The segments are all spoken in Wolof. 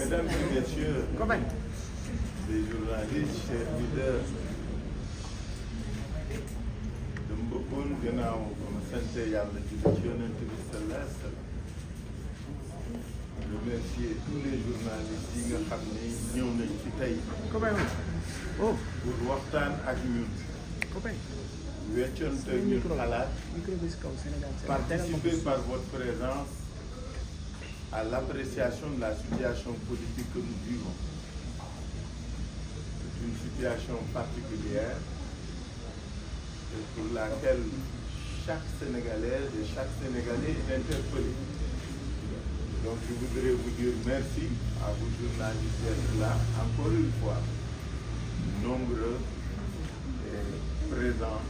Mesdames et messieurs, les journalistes, chers leaders, dama bëggoon gannaaw ba ma sant yàlla ci Yonent bi sallallahu alayhi wa sallam remercier tous les journalistes yi nga xam ne ñëw nañ ci tey pour waxtaan ak ñun wecconte ñun xalaat participer par votre présence à l'appréciation de la situation politique que nous vivons. C'est une situation particulière et pour laquelle chaque Sénégalaise et chaque Sénégalais est interpellé. Donc je voudrais vous dire merci à vous journalistes d'être là, encore une fois, nombreux et présents,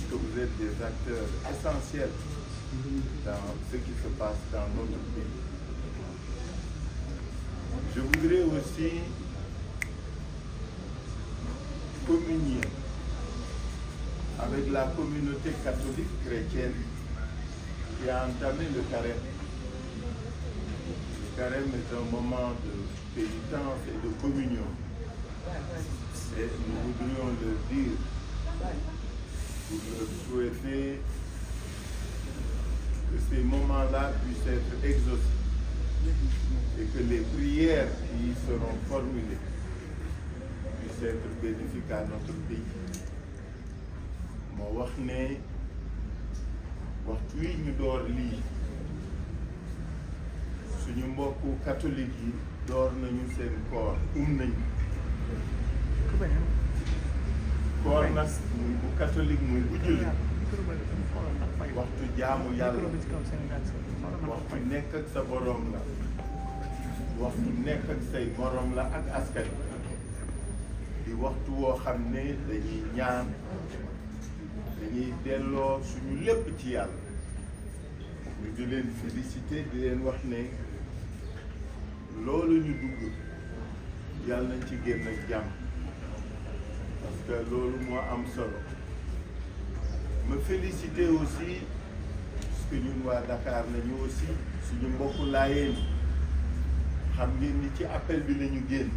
que vous êtes des acteurs essentiels dans ce qui se passe dans notre pays. Je voudrais aussi communier avec la communauté catholique chrétienne qui a entamé le carême. Le carême est un moment de pénitence et de communion. Et nous voudrions leur dire, pour leur souhaiter que ces moments-là puissent être exaucés et que les prières qui y seront formulées puissent être bénéfiques à notre pays. moo wax ne waxtu wi ñu door lii suñu mbokku catholique yi door nañu seen koor nañu koor nag muy bu catholique muy bu jullit waxtu jaamu yàlla waxtu nekk ak sa boroom la waxtu nekk ak say boroom la ak askan di waxtu woo xam ne dañuy ñaan dañuy delloo suñu lépp ci yàlla ñu di leen féliciter di leen wax ne loolu ñu dugg yàlla nañ ci génn ak jàmm parce que loolu moo am solo ma féliciter aussi parce que ñun waa Dakar nañu aussi suñu mbokku laayeen xam ngeen ni ci appel bi lañu génn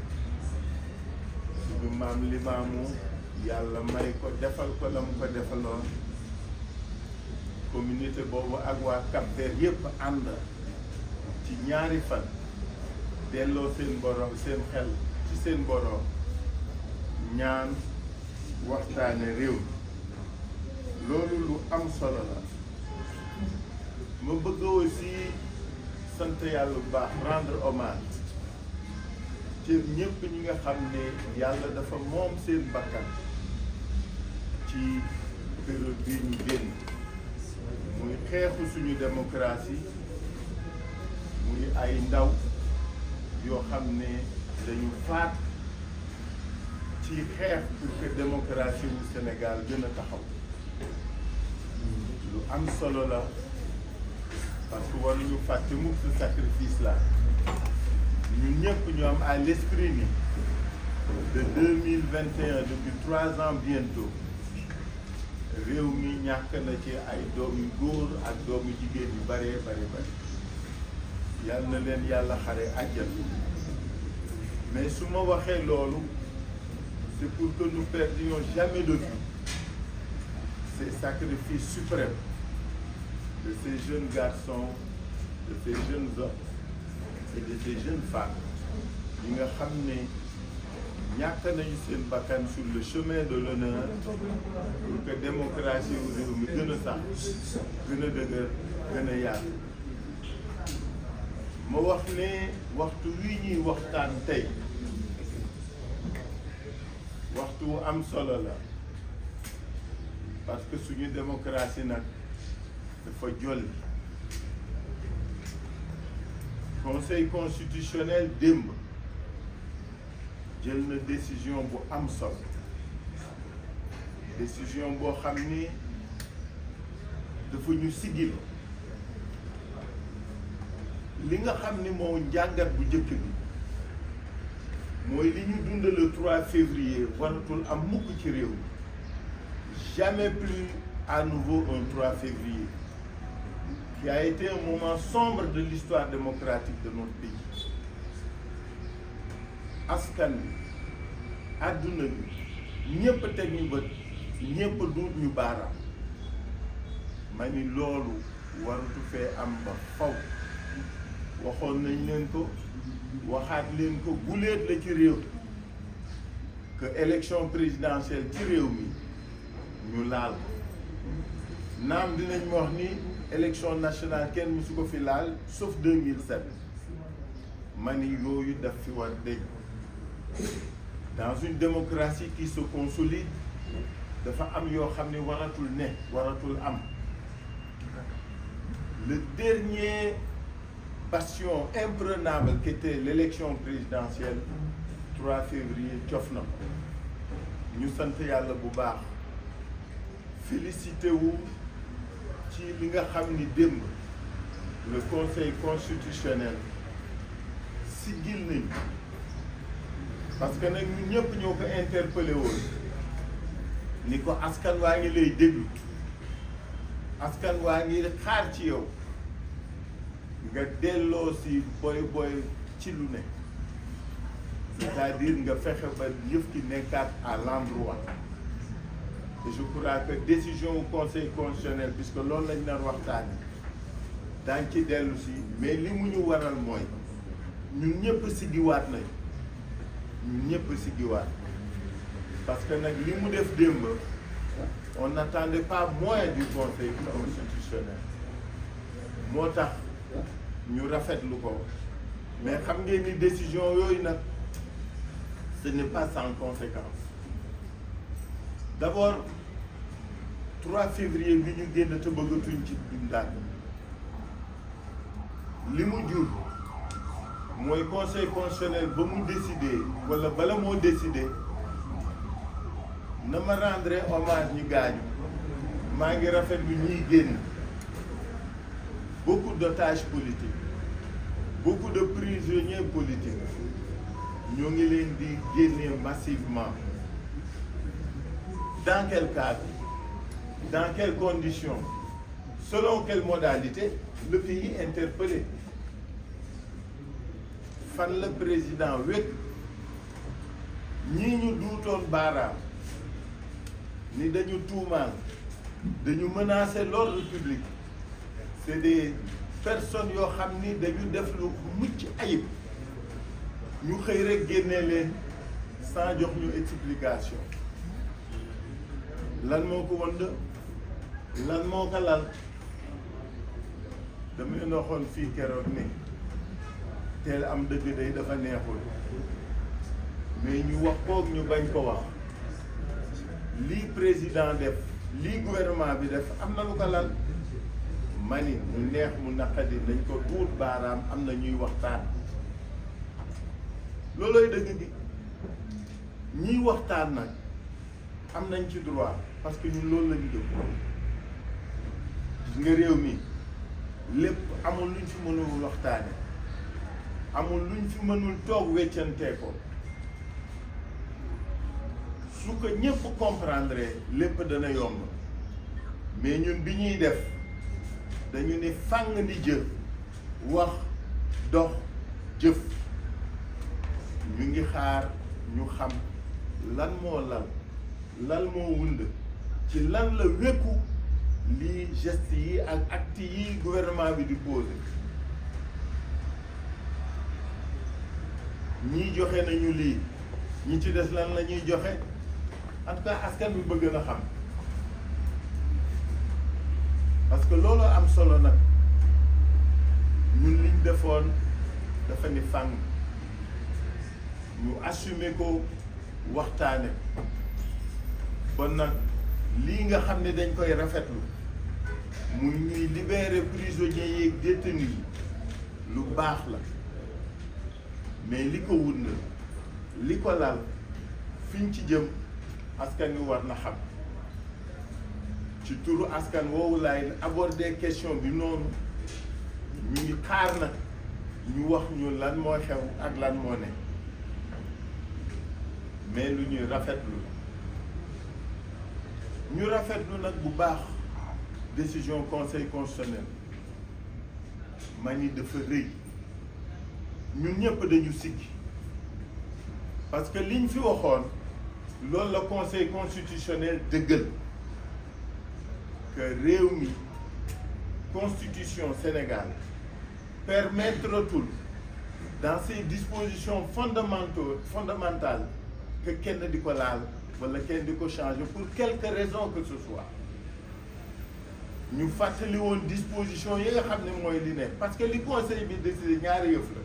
suñu maam Limaamu yàlla may ko defal ko la mu ko defaloon communauté boobu ak waa Cap-Vert yépp ànd ci ñaari fan delloo seen borom seen xel ci seen borom ñaan waxtaane réew loolu lu am solo la ma bëgg aussi sant yàlla bu baax rendre hommage ci ñépp ñi nga xam ne yàlla dafa moom seen bakkan ci période bii ñu génn muy xeexu suñu démocratie muy ay ndaw yoo xam ne dañu faat ci xeex pour que démocratie wu Sénégal gën a taxaw lu am solo la parce que waruñu fàtte mukk ce sacrifice là ñun ñëpp ñu am à l'esprit ni de 2021 depuis 3 ans bientôt réew mi ñàkk na ci ay doom yu góor ak doom yu jigéen yu bare yal na leen yàlla xare àjjana mais su ma waxee loolu c'est pour que nous perdions jamais de vue ces sacrifices suprêmes de ces jeunes garçons, de ces jeunes hommes et de ces jeunes femmes yi nga xam ne ñàkk nañu seen bakkan sur le chemin de l'honneur pour que démocratie wu réew mi gën a sax gën a dëgër gën a yaatu ma wax ne waxtu wi ñuy waxtaan tey waxtu wu am solo la parce que suñu démocratie nag dafa jolli conseil constitutionnel démb jël na décision bu am solo décision boo xam ni dafa ñu sigil li nga xam ni moo njàngat bu njëkk bi mooy li ñu dund le 3 février waratul am mukk ci réew mi jamais plus à nouveau un 3 février qui a été un moment sombre de l'histoire démocratique de notre pays askan bi àdduna bi ñépp teg ñu bët ñépp duut ñu baaraam ma ni loolu waratu fee am ba faw waxoon nañ leen ko waxaat leen ko guléet la ci réew que élection présidentielle ci réew mi ñu laal ko naam dinañ ma wax ni élection nationale kenn mësu ko fi laal sauf 2007 ma ni yooyu daf fi war dëj dans une démocratie qui se consolide dafa am yoo xam ne waratul ne waratul am le dernier bastion imprenable qu'était l'élection présidentielle 3 février cof na ko ñu sant yàlla bu baax félicité wu ci li nga xam ni démb le conseil constitutionnel siggil nañu parce que nag ñun ñëpp ñoo ko interpellé woon ni ko askan waa ngi lay déglu askan waa ngi xaar ci yow nga delloo si boy ci lu ne c'est-à-dire nga fexe ba yëf ki nekkaat à l'endroit et je crois que décision au conseil constitutionnel puisque loolu lañ nar waxtaani daañ ci dellu si mais li mu ñu waral mooy ñun ñëpp siggiwaat nañ ñun ñëpp siggiwaat parce que nag li mu def démb on n'attendait pas moins du conseil constitutionnel moo tax ñu rafetlu ko mais xam ngeen ni décision yooyu nag ce n'est pas sans conséquence d'abord 3 février bi ñu génn te bëggatuñ ci dundaat li mu jur mooy conseil constitutionnel ba mu décidé wala bala moo décidé na ma rendre hommage ñu gaañu maa ngi rafetlu ñiy génn beaucoup d'otages politiques beaucoup de prisonniers politiques ñoo ngi leen di génne massivement dans quel cadre dans quelles conditions selon quelle modalité le pays interpellé fan la président wékk ñii ñu duutoon baaraam ni dañu tuumaal dañu menacer l'ordre public c'est des personnes yoo xam ni dañu def lu mucc ayib ñu xëy rek génne leen sans jox ñu explication lan moo ko wënd lan moo ko lal dama leen waxoon fii keroog ni teel am dëgg day dafa neexul mais ñu wax koog ñu bañ ko wax lii président def lii gouvernement bi def am na lu ko lal mani mu neex mu naqadi nañ ko duut baaraam am na ñuy waxtaan loolooy dëgg gi ñiy waxtaan nag am nañ ci droit parce que ñun loolu lañu gëm gis nga réew mi lépp amul luñ fi mënul waxtaane amul luñ fi mënul toog weccantee ko su ko ñëpp comprendre lépp dana yomb mais ñun bi ñuy def dañu ne fàng ni jëf wax dox jëf ñu ngi xaar ñu xam lan moo lan moo wund ci lan la wékku lii geste yi ak acte yi gouvernement bi di posé ñii joxe nañu lii ñi ci des lan la ñuy joxe en tout cas askan bi bëgg na xam parce que loolu am solo nag ñun liñ defoon dafa ni fàng ñu assumer ko waxtaane bon nag lii nga xam ne dañ koy rafetlu muy ñuy libérer prisonniers yeeg détenus yi lu baax la mais li ko wund li ko lal fiñ ci jëm askan wi war na xam ci turu askan woowu laay aborder question bi noonu ñu ngi xaar nag ñu wax ñu lan moo xew ak lan moo ne mais lu ñuy rafetlu ñu rafetlu nag bu baax décision conseil constitutionnel ma ni dafa rëy ñun ñëpp dañu siggi parce que liñ fi waxoon loolu la conseil constitutionnel dëggal que réew mi constitution Sénégal permettratul dans ses dispositions fondamentales que kenn di ko laal wala kenn di ko changer pour quelque raison que ce soit ñu fàttali woon disposition yi nga xam ne mooy li nekk parce que li conseil bi décidé ñaari yëf la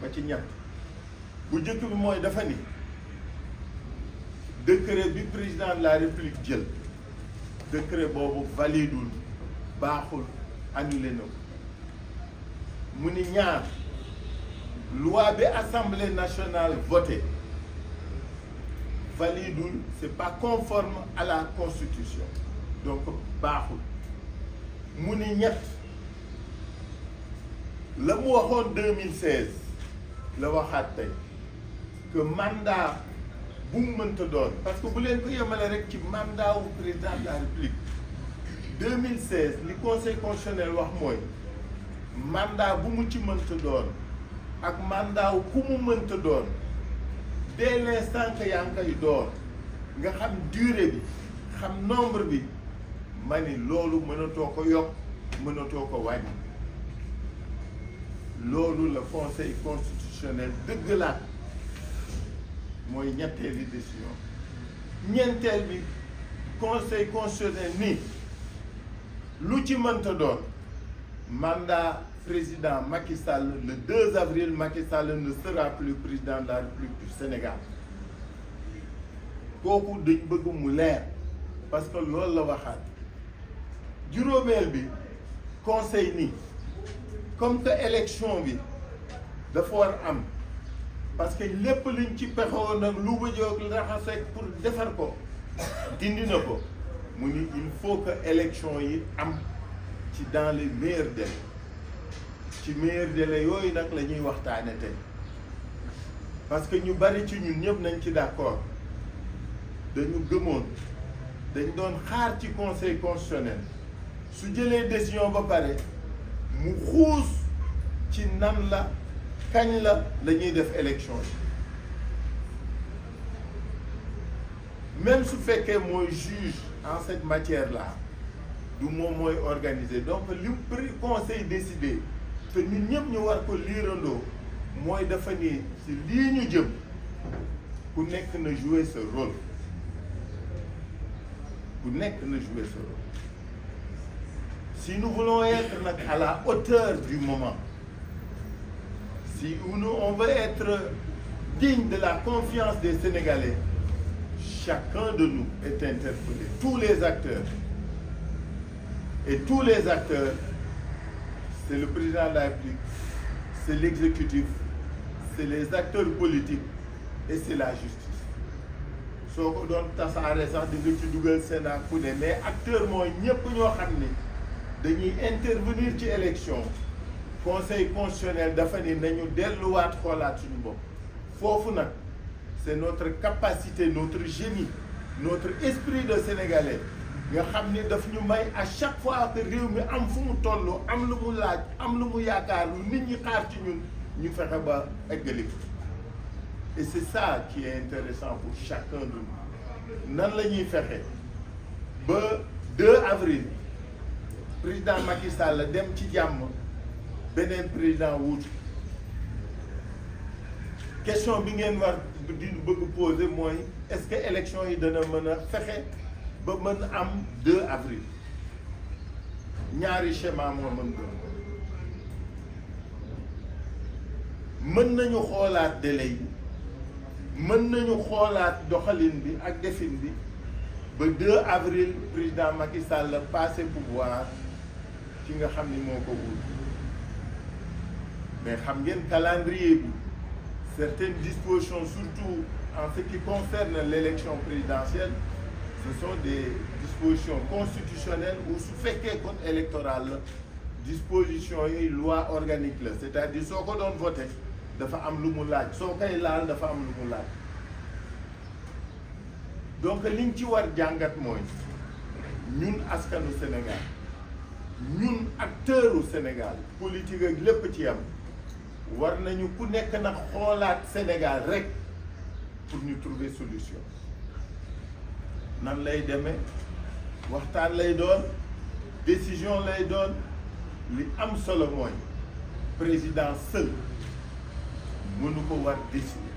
ba ci ñett bu njëkk bi mooy dafa ni décret bi président de la république jël décret boobu validul baaxul annulé na ko mu ni ñaar loi bi assemblée nationale votée validul c'est pas conforme à la constitution donc baaxul mu ni ñett la mu waxoon 2016 la waxaat tey que mandat bu mu mënta doon parce que bu leen ko yemale rek ci mandat wu président de la république 2016 li conseil constitutionnel wax mooy mandat bu mu ci mënta doon ak mandat wu ku mu mënta doon dès l'instant que yaa ngi koy door nga xam durée bi xam nombre bi ma ni loolu mënatoo ko yokk mënatoo ko wàññi loolu la conseil constitutionnel dëggalaat mooy ñetteeli décision ñeenteel bi conseil constitutionnel ni lu ci mënta doon mandat président Macky Sall le 2 avril Macky Sall ne sera plus président de la République du Sénégal kooku dañ bëgg mu leer parce que loolu la waxaat juróomeel bi conseil ni comme que élection bi dafa war am parce que lépp liñ ci pexewoon nag lu bëjoog raxasek pour defar ko dindi na ko mu ni il faut que élection yi am ci dans les meilleurs délais ci meilleurs délais yooyu nag la ñuy waxtaane tey parce que ñu bari ci ñun ñëpp nañ ci d'accord dañu gëmoon dañ doon xaar ci conseil constitutionnel su jëlee décision ba pare mu xuus ci nan la kañ la ñuy def élection yi même su fekkee mooy juge en cette matière là du moom mooy organiser donc li conseil décidé te ñun ñëpp ñu war ko liirandoo mooy dafa ni ci lii ñu jëm ku nekk na jouer ce rôle ku nekk na jouer ce rôle si nous voulons être nag à la hauteur du moment si nous on veut être digne de la confiance des Sénégalais chacun de nous est interpellé tous les acteurs et tous les acteurs c'est le président de la République c'est l'exécutif c'est les acteurs politiques et c'est la justice soo ko doon tasaare sax di nga ci dugal Sénat ku ne mais acteur mooy ñëpp ñoo xam ni dañuy intervenir ci élection conseil constitutionnel dafa ni nañu delluwaat xoolaat suñu bopp foofu nag c'est notre capacité notre génie notre esprit de sénégalais nga xam ni daf ñu may à chaque fois que réew mi am fu mu toll am lu mu laaj am lu mu yaakaar lu nit ñi xaar ci ñun ñu fexe ba eggali ko et c'est ça qui est intéressant pour chacun de nous nan la ñuy fexe ba 2 avril président Macky Sall dem ci jàmm beneen président wuutu question bi ngeen war di bëgg poser mooy est-ce que élection yi dana mën a fexe ba mën am 2 avril ñaari schéma moo mën doon mën nañu xoolaat délai yi mën nañu xoolaat doxalin bi ak defin bi ba 2 avril président Macky Sall passé pouvoir ci nga xam ni moo ko wut mais xam ngeen calendrier bi certaines dispositions surtout en ce qui concerne l'élection présidentielle ce sont des dispositions constitutionnelles ou su fekkee code électoral la dispositions yi loi organique la c'est-à-dire soo ko doon voté dafa am lu mu laaj soo koy laal dafa am lu mu laaj donc liñ ci war jàngat mooy ñun askanu Sénégal ñun acteuru Sénégal politique ak lépp ci am war nañu ku nekk nag xoolaat Sénégal rek pour ñu trouver solution nan lay demee waxtaan lay doon décision lay doon li am solo mooy président seul mënu ko war décider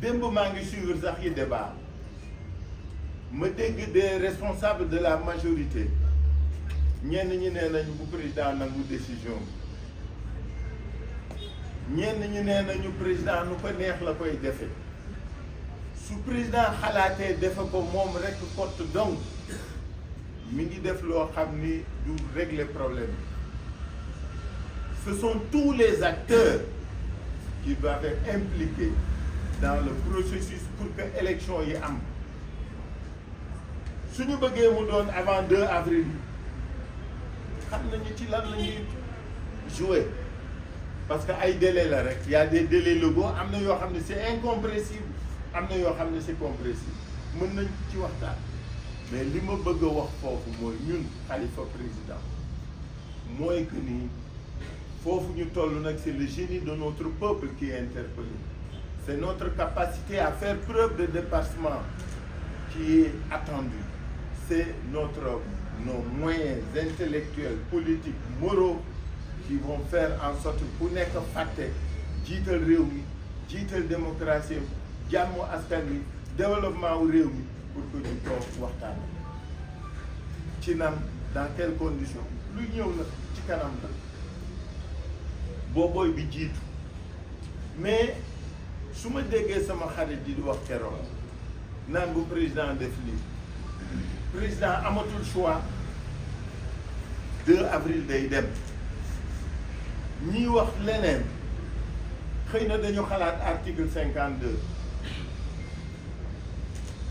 démb maa ngi suivre sax yi débat ma dégg des responsables de la majorité ñenn ñi nee nañu bu président nangu décision ñenn ñi nee nañu président nu ko neex la koy defe su président xalaatee defe ko moom rek kott donc mi ngi def loo xam ni du régler problème. Ce sont tous les acteurs qui doivent être impliqués dans le processus pour que l'élection y am. Si nous voulons avant 2 avril, nous savons jouer. Parce qu'il y a des délais là, il y a des délais légaux, c'est incompressible, c'est compressible. Nous pouvons dire ça. Mais ce que je veux dire, c'est que nous, Khalifa président, moi que nous, c'est le génie de notre peuple qui est interpellé. C'est notre capacité à faire preuve de dépassement qui est attendue. C'est nos moyens intellectuels, politiques, moraux qui vont faire en sorte que nous soyons faits, jiital réew mi, jiital démocratie, jàmm askan wi, développement wu réew mi pour que ñu toog waxtaan. Ci nan dans quelles conditions lu ñëw la ci kanam la. Boboy bi jiitu mais su ma déggee sama xarit di wax keroog naan bu président def lii président amatul choix 2 avril day dem ñiy wax leneen xëy na dañu xalaat article 52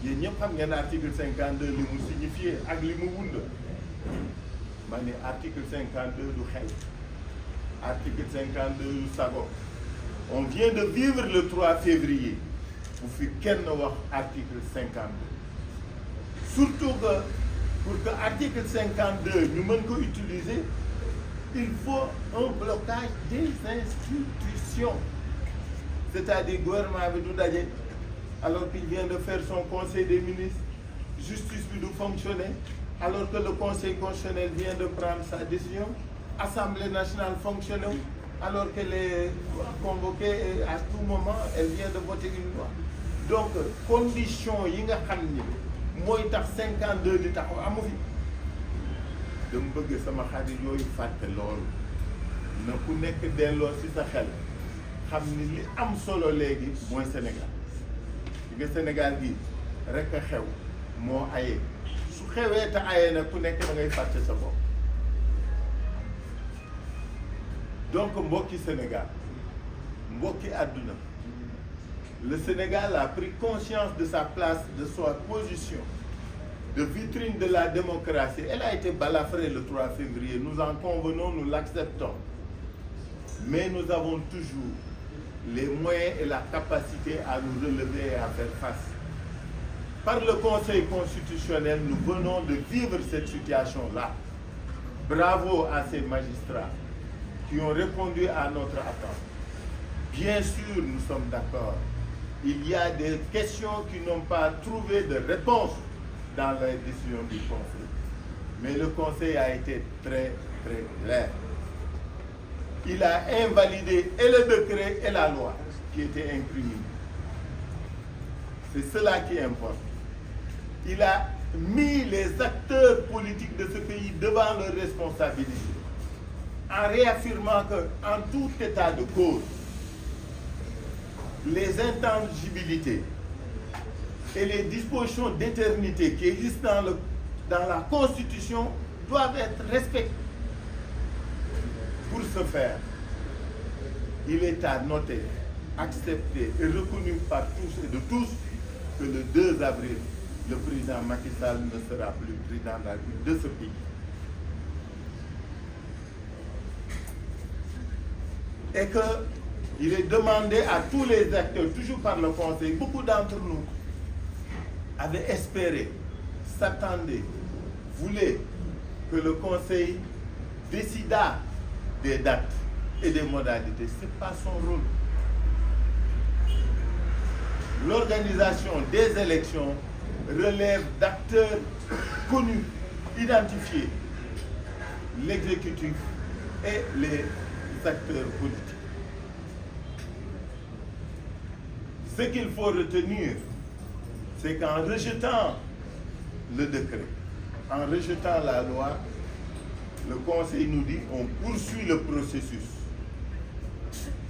yéen ñëpp xam ngeen article 52 li mu signifié ak li mu wund ma ne article 52 du xew. Article 52 Sago. On vient de vivre le 3 février. Vous faites qu'un article 52. Surtout que pour que l'article 52 nous puissions utiliser, il faut un blocage des institutions. C'est-à-dire le gouvernement avait alors qu'il vient de faire son conseil des ministres, justice doit fonctionner, alors que le conseil constitutionnel vient de prendre sa décision. Assemblée nationale fonctionne alors qu'elle est convoquée et à tout moment elle vient de voter une loi. Donc condition yi nga xam ni mooy tax 52 di taxaw amu fi dama bëgg sama xarit yooyu fàtte loolu na ku nekk delloo ci sa xel xam ni li am solo léegi mooy Sénégal nga Sénégal gi rek a xew moo aye su xewee te aye na ku nekk da ngay fàtte sa bopp. Donc, Mboki Sénégal, Mboki Aduna, le Sénégal a pris conscience de sa place, de sa position de vitrine de la démocratie. Elle a été balafrée le 3 février, nous en convenons, nous l'acceptons. Mais nous avons toujours les moyens et la capacité à nous relever et à faire face. Par le Conseil constitutionnel, nous venons de vivre cette situation-là. Bravo à ces magistrats qui ont répondu à notre attente. Bien sûr, nous sommes d'accord. Il y a des questions qui n'ont pas trouvé de réponse dans la décision du Conseil. Mais le Conseil a été très, très clair. Il a invalidé et le décret et la loi qui étaient incriminés. C'est cela qui importe. Il a mis les acteurs politiques de ce pays devant leurs responsabilités, en réaffirmant qu'en tout état de cause, les intangibilités et les dispositions d'éternité qui existent dans la Constitution doivent être respectées. Pour ce faire, il est à noter, accepté et reconnu par tous et de tous que le 2 avril, le président Macky Sall ne sera plus président de la République de ce pays. Et qu'il est demandé à tous les acteurs, toujours par le Conseil, beaucoup d'entre nous avaient espéré, s'attendaient, voulaient que le Conseil décidât des dates et des modalités. Ce n'est pas son rôle. L'organisation des élections relève d'acteurs connus, identifiés, l'exécutif et les acteurs politiques. Ce qu'il faut retenir, c'est qu'en rejetant le décret, en rejetant la loi, le Conseil nous dit on poursuit le processus.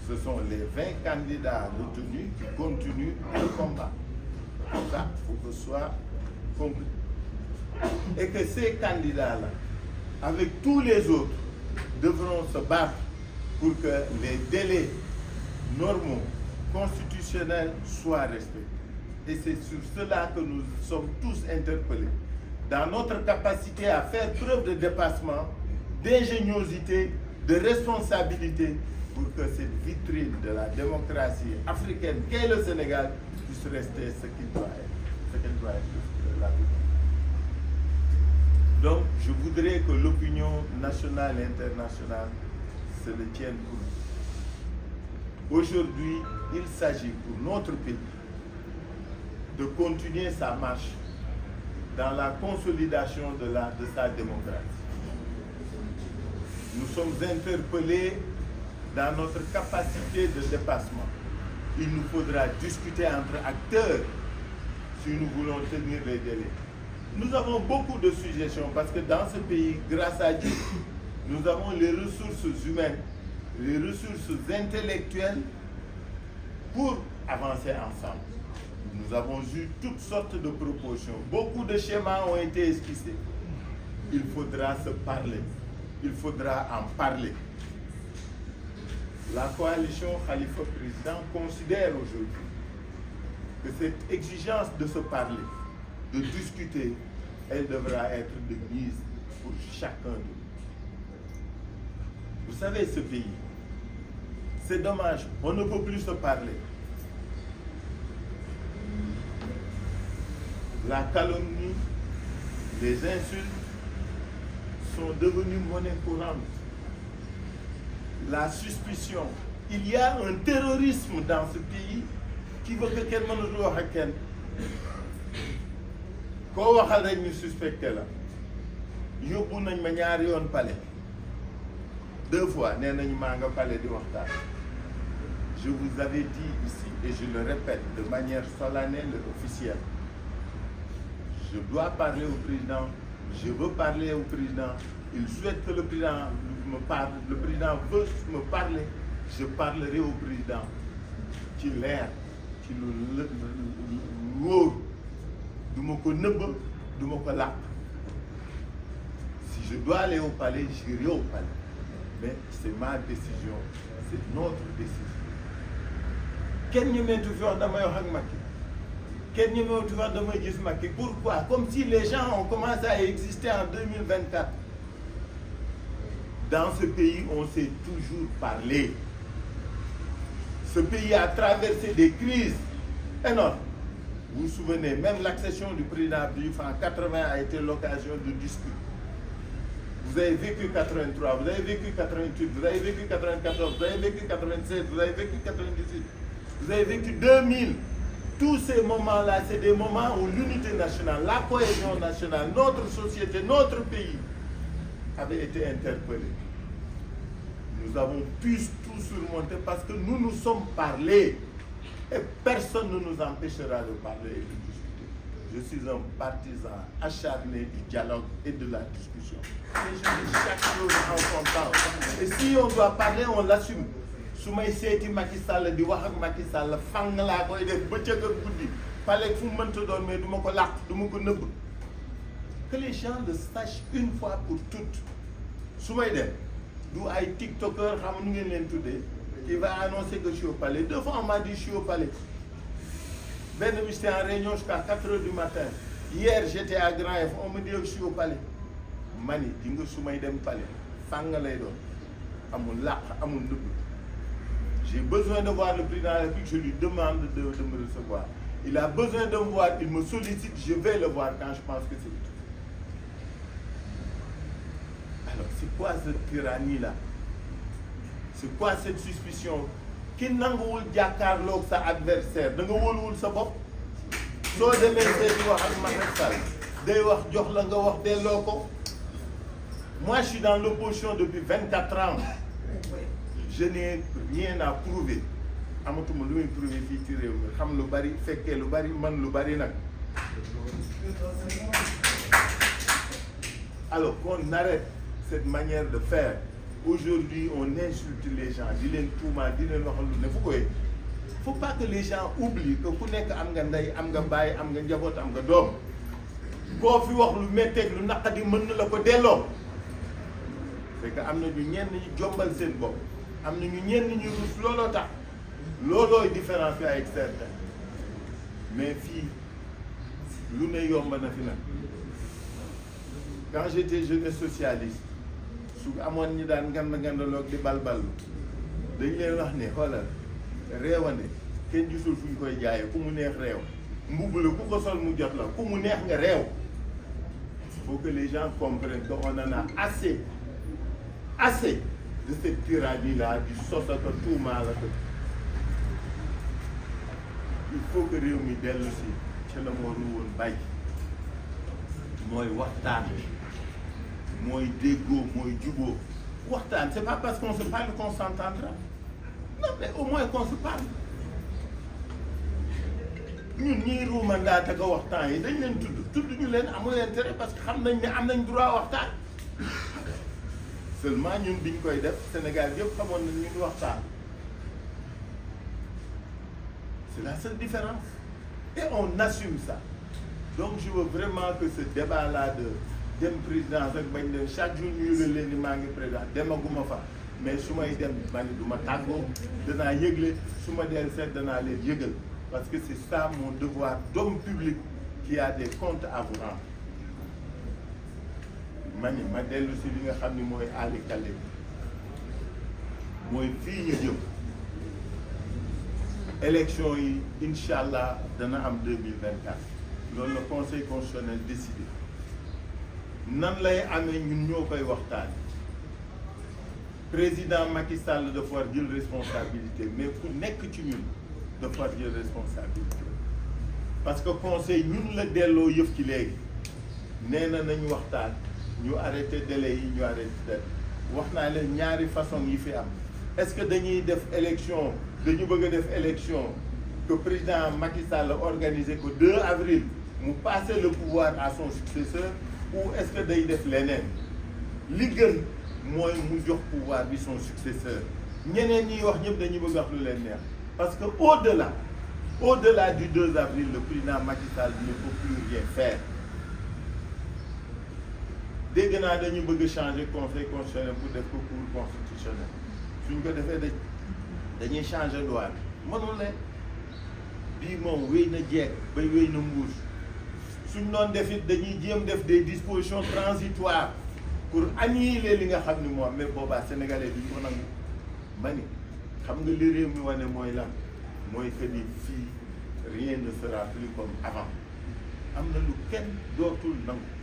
Ce sont les 20 candidats retenus qui continuent le combat. Ça, il faut que ce soit compris. Et que ces candidats-là, avec tous les autres, devront se battre pour que les délais normaux, constitutionnels soient respectés. Et c'est sur cela que nous sommes tous interpellés. Dans notre capacité à faire preuve de dépassement, d'ingéniosité, de responsabilité, pour que cette vitrine de la démocratie africaine qu'est le Sénégal puisse rester ce qu'il doit être, ce qu'elle doit être la vie. Donc, je voudrais que l'opinion nationale et internationale se le tienne pour nous. Aujourd'hui, il s'agit pour notre pays de continuer sa marche dans la consolidation de sa démocratie. Nous sommes interpellés dans notre capacité de dépassement. Il nous faudra discuter entre acteurs si nous voulons tenir les délais. Nous avons beaucoup de suggestions parce que dans ce pays, grâce à Dieu, nous avons les ressources humaines, les ressources intellectuelles pour avancer ensemble. Nous avons eu toutes sortes de propositions. Beaucoup de schémas ont été esquissés. Il faudra se parler. Il faudra en parler. La coalition Khalifa Président considère aujourd'hui que cette exigence de se parler, de discuter, elle devra être de mise pour chacun de nous. Vous savez, ce pays, c'est dommage, on ne peut plus se parler. La calomnie, les insultes sont devenues monnaie courante. La suspicion. Il y a un terrorisme dans ce pays qui veut que quelqu'un ne joue à quelqu'un. Quand on nous suspecté là, yóbbu nañ ma ñaari yoon palais 2 fois nee nañ maa nga palais di waxtaan. Je vous avais dit ici et je le répète de manière solennelle et officielle. Je dois parler au président, je veux parler au président. Il souhaite que le président me parle, le président veut me parler, je parlerai au président ci leer ci lu wóor du ma ko nëbb du ma ko làq. Si je dois aller au palais, j'irai au palais. Mais c'est ma décision, c'est notre décision. Kenn ñemeetu fi wax damay wax ak Macky. Kenn ñemeetu fi wax damay gis Macky. Pourquoi? Comme si les gens ont commencé à exister en 2024. Dans ce pays, on s'est toujours parlé. Ce pays a traversé des crises énormes. Vous vous souvenez, même l'accession du président Diouf en 80 a été l'occasion de disputes. Vous avez vécu 83, vous avez vécu 88, vous avez vécu 94, vous avez vécu 96, vous avez vécu 98, vous avez vécu 2000. Tous ces moments-là, c'est des moments où l'unité nationale, la cohésion nationale, notre société, notre pays avait été interpellé. Nous avons pu tout surmonter parce que nous nous sommes parlé et personne ne nous empêchera de parler et de discuter. Je suis un partisan acharné du dialogue et de la discussion. Et je dis chaque chose en son temps. Et si on doit parler, on l'assume. su may seeti Macky Sall di wax ak Macky Sall fang laa koy def bëccëg ak guddi fallait fu mu mënta doon mais du ma ko làq du ma ko nëbb. Que les gens le sachent une fois pour toutes. su may dem du ay tiktokeur xam nu ngeen leen tuddee qui va annoncer que je suis au palais. 2 fois on m'a dit je suis au palais. benn bi j'étais en réunion jusqu'à 4 heures du matin. Hier j'étais à Grand F, on me dit que je suis au palais. Mani di nga su may dem palais fang lay doon amul làq amul nëbb. J'ai besoin de voir le président de la République, je lui demande de me recevoir. Il a besoin de me voir, il me sollicite, je vais le voir quand je pense que c'est utile. Alors, c'est quoi cette tyrannie-là? c'est quoi cette suspicion ki nanguwul jàkkaarloog sa adversaire da nga wóoluwul sa bopp soo demee seeti wax ak Macky Sall day wax jox la nga wax delloo ko. Moi je suis dans l'opposition depuis 24 ans je n'ai rien à prouver amatuma lu muy prouver fii ci réew mi xam lu bari fekkee lu bari man lu bari nag. Alors qu'on arrête cette manière de faire. Aujourd'hui on insulte les gens di leen tuumaal di leen waxal lu ne fu koy faut pas que les gens oublient que ku nekk am nga ndey am nga baay am nga njaboot am nga doom koo fi wax lu métteeg lu naqadi mën na la ko delloo. C'est que am na ñu ñenn ñi jombal seen bopp am na ñu ñenn ñi rus looloo tax loolooy différence bi avec certains mais fii lu ne yomb na fi nag. Quand j'étais jeune socialiste su amoon ñi daan ngandaloog di balballu dañ leen wax ne xoolal réewande kenn gisul fu ñu koy jaayee ku mu neex réew mbubb la ku ko sol mu jot la ku mu neex nga réew. Il faut que les gens comprennent qu'on en a assez de cette tyrannie-là du sosaka tuumaal ak il faut que réew mi dellu si ca la moo ru woon bàyyi mooy waxtaan mooy déggoo mooy juboo waxtaan c'est pas parce qu'on se parle qu'on s'entendra non mais au moins qu'on se parle ñun ñii ruumandaat ak waxtaan yi dañ leen tudd ñu leen amul intérêt parce que xam nañ ne am nañ droit waxtaan seulement ñun biñ koy def Sénégal yëpp xamoon nañ ñu waxtaan c'est la seule différence et on assume ça donc je veux vraiment que ce débat là de dem présidence ak bañ dem chaque jour ñu yëgal leen ni maa ngi président demaguma fa mais su may dem ma ni du ma tàggoo danaa yëgle su ma deel seet danaa leen yëgal parce que c'est ça mon devoir d'homme public qui a des comptes à vous rendre ma ni ma dellu si li nga xam ni mooy aali kale mooy fii ñu jëm élection yi incha allah dana am 2024 loolu la conseil constitutionnel décidé nan lay amee ñun ñoo koy waxtaan président Macky Sall dafa war jël responsabilité mais ku nekk ci ñun dafa war jël responsabilité parce que conseil ñun la delloo yëf ci léegi nee na nañu waxtaan ñu arrêté délai yi ñu arrêté délai wax naa leen ñaari façon yi fi am est-ce que dañuy def élection dañu bëgg a def élection que président Macky Sall organisé ko 2 avril mu passer le pouvoir à son successeur ou est-ce que day def leneen li gën mooy mu jox pouvoir bi son successeur ñeneen ñiy wax ñëpp dañuy bëgg wax lu leen neex parce que au-delà du 2 avril le président Macky Sall ne peut plus rien faire dégg naa dañu bëgg changer conseil constitutionnel pour def ko cour constitutionnel suñ ko defee dañuy changer loi bi mënul ne bii moom wéy na jeeg bay wéy na mbuus suñ doon def it dañuy jéem def des dispositions transitoires pour annihiler li nga xam ni moom mais boobaa sénégalais duñ ko nangu ma ni xam nga li réew mi wane mooy lan mooy que ni fii rien ne sera plus comme avant am na lu kenn dootul nangu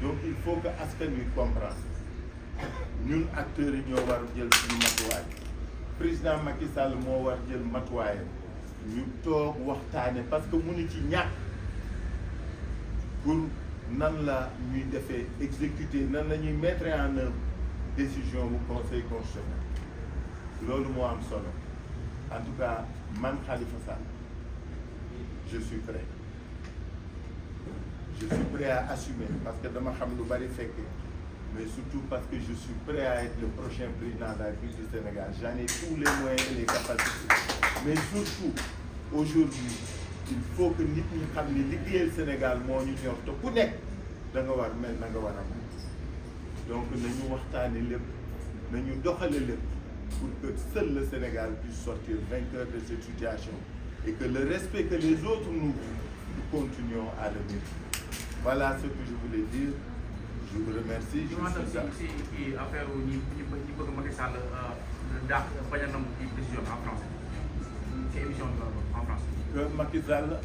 donc il faut que askan wi comprendre ñun acteurs yi ñoo war jël suñu matuwaay président Macky Sall moo war jël matuwaayam ñu toog waxtaane parce que mu ni ci ñàkk pour nan la ñuy defee exécuter nan la ñuy mettre en œuvre décision bu conseil constitutionnel loolu moo am solo en tout cas man Khalifa Sall je suis prêt à assumer parce que dama xam lu bari fekke mais surtout parce que je suis prêt à être le prochain président de la République du Sénégal j'en ai tous les moyens et les capacités mais surtout aujourd'hui il faut que nit ñi xam ni liggéeyal Sénégal moo ñu ñor te ku nekk da nga war mel na nga war a mel donc nañu waxtaane lépp nañu doxale lépp pour que seul le Sénégal puisse sortir vainqueur de cette situation et que le respect que les autres nous continuons à le mériter. Voilà ce que je voulais dire. Je vous remercie. Je suis si affaire ñi bëgg Macky Sall daax bañ a nangu ci décision en France ci émission en France. Que Macky Sall